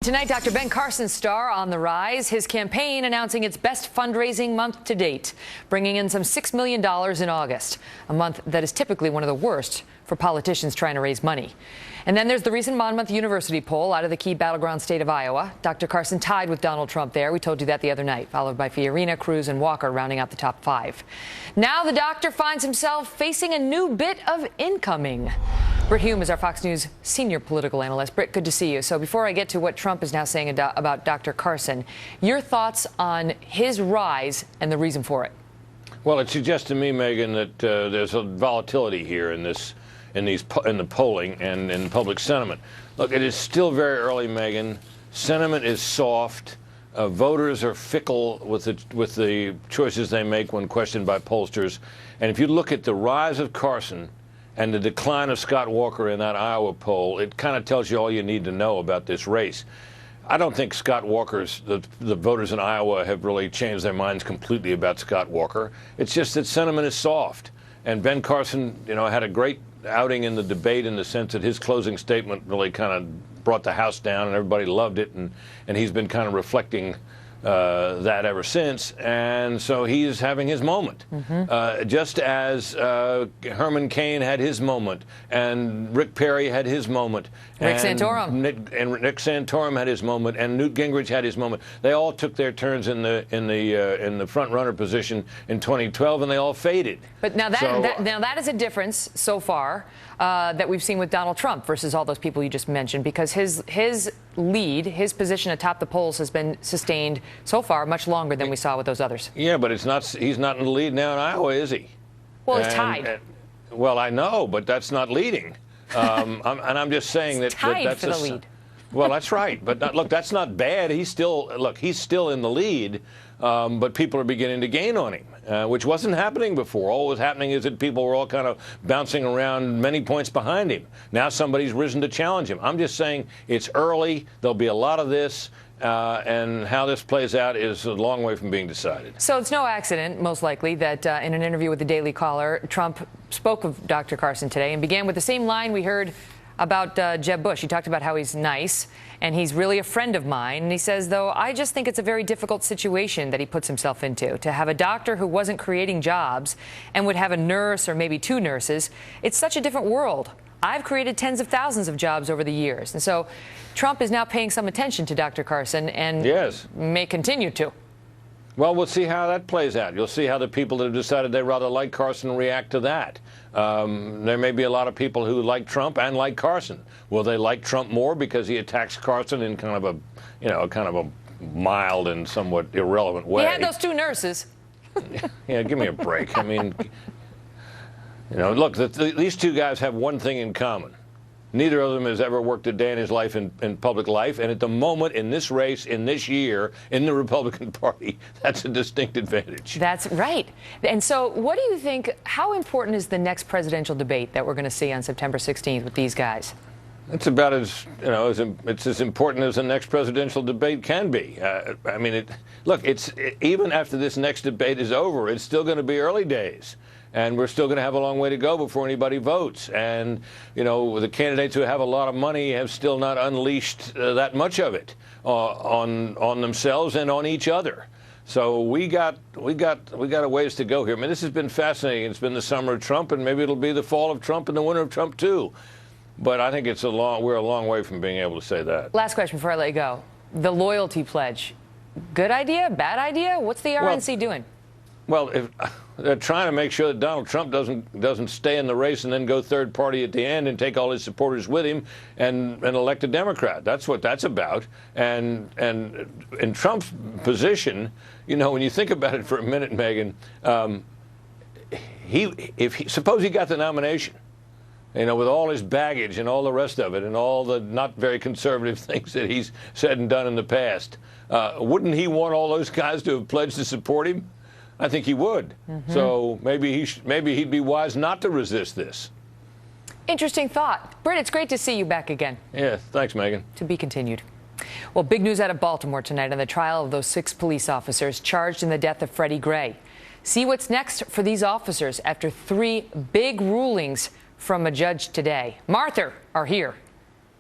Tonight, Dr. Ben Carson's star on the rise, his campaign announcing its best fundraising month to date, bringing in some $6 million in August, a month that is typically one of the worst for politicians trying to raise money. And then there's the recent Monmouth University poll out of the key battleground state of Iowa. Dr. Carson tied with Donald Trump there. We told you that the other night, followed by Fiorina, Cruz, and Walker rounding out the top five. Now the doctor finds himself facing a new bit of incoming. Brit Hume is our Fox News senior political analyst. Brit, good to see you. So before I get to what Trump is now saying about Dr. Carson, your thoughts on his rise and the reason for it? Well, it suggests to me, Megan, that there's a volatility here in the polling and in public sentiment. Look, it is still very early, Megan. Sentiment is soft. Voters are fickle with the choices they make when questioned by pollsters. And if you look at the rise of Carson and the decline of Scott Walker in that Iowa poll, it kind of tells you all you need to know about this race. I don't think Scott Walker's, the voters in Iowa have really changed their minds completely about Scott Walker. It's just that sentiment is soft. And Ben Carson, had a great outing in the debate in the sense that his closing statement really kind of brought the house down and everybody loved it. And he's been kind of reflecting that ever since, and so he's having his moment. Just as Herman Cain had his moment, and Rick Perry had his moment, Rick Santorum, and Rick Santorum had his moment, and Newt Gingrich had his moment. They all took their turns in the front runner position in 2012, and they all faded. But now that is a difference so far that we've seen with Donald Trump versus all those people you just mentioned, because his lead, his position atop the polls has been sustained so far much longer than we saw with those others. Yeah, but he's not in the lead now in Iowa, is he? Well, he's tied. Well, I know, but that's not leading. I'm just saying that's for the lead. Well, that's right. But look, that's not bad. He's still in the lead, but people are beginning to gain on him, which wasn't happening before. All that was happening is that people were all kind of bouncing around many points behind him. Now somebody's risen to challenge him. I'm just saying it's early. There'll be a lot of this. And how this plays out is a long way from being decided. So it's no accident, most likely, that in an interview with the Daily Caller, Trump spoke of Dr. Carson today and began with the same line we heard about Jeb Bush. He talked about how he's nice and he's really a friend of mine. And he says, though, I just think it's a very difficult situation that he puts himself into. To have a doctor who wasn't creating jobs and would have a nurse or maybe two nurses, it's such a different world. I've created tens of thousands of jobs over the years. And so Trump is now paying some attention to Dr. Carson and may continue to. Well, we'll see how that plays out. You'll see how the people that have decided they rather like Carson react to that. There may be a lot of people who like Trump and like Carson. Will they like Trump more because he attacks Carson in kind of a mild and somewhat irrelevant way? He had those two nurses. Yeah, give me a break. I mean, look, these two guys have one thing in common. Neither of them has ever worked a day in his life in public life. And at the moment, in this race, in this year, in the Republican Party, that's a distinct advantage. That's right. And so what do you think, how important is the next presidential debate that we're going to see on September 16th with these guys? It's about it's as important as the next presidential debate can be. Look, even after this next debate is over, it's still going to be early days. And we're still going to have a long way to go before anybody votes. And, the candidates who have a lot of money have still not unleashed that much of it on themselves and on each other. So we got a ways to go here. I mean, this has been fascinating. It's been the summer of Trump, and maybe it'll be the fall of Trump and the winter of Trump, too. But I think we're a long way from being able to say that. Last question before I let you go. The loyalty pledge. Good idea? Bad idea? What's the RNC doing? Well, they're trying to make sure that Donald Trump doesn't stay in the race and then go third party at the end and take all his supporters with him and elect a Democrat. That's what that's about. And in Trump's position, when you think about it for a minute, Megan, suppose he got the nomination, with all his baggage and all the rest of it and all the not very conservative things that he's said and done in the past, wouldn't he want all those guys to have pledged to support him? I think he would. So maybe he'd be wise not to resist this. Interesting thought. Brit, it's great to see you back again. Yeah, thanks, Megan. To be continued. Well, big news out of Baltimore tonight on the trial of those 6 police officers charged in the death of Freddie Gray. See what's next for these officers after 3 big rulings from a judge today. Martha are here.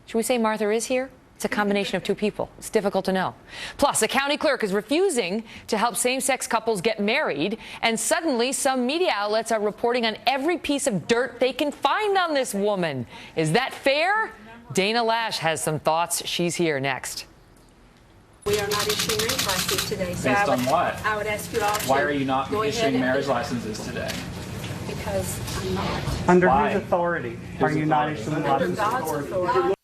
Should we say Martha is here? It's a combination of two people. It's difficult to know. Plus, a county clerk is refusing to help same-sex couples get married, and suddenly some media outlets are reporting on every piece of dirt they can find on this woman. Is that fair? Dana Lash has some thoughts. She's here next. We are not issuing marriage licenses today. So Based on what? I would ask you all to Why are you not go issuing ahead marriage and licenses today? because I'm not. Under Why? whose authority are Whose you not authority? issuing Under licenses? God's authority.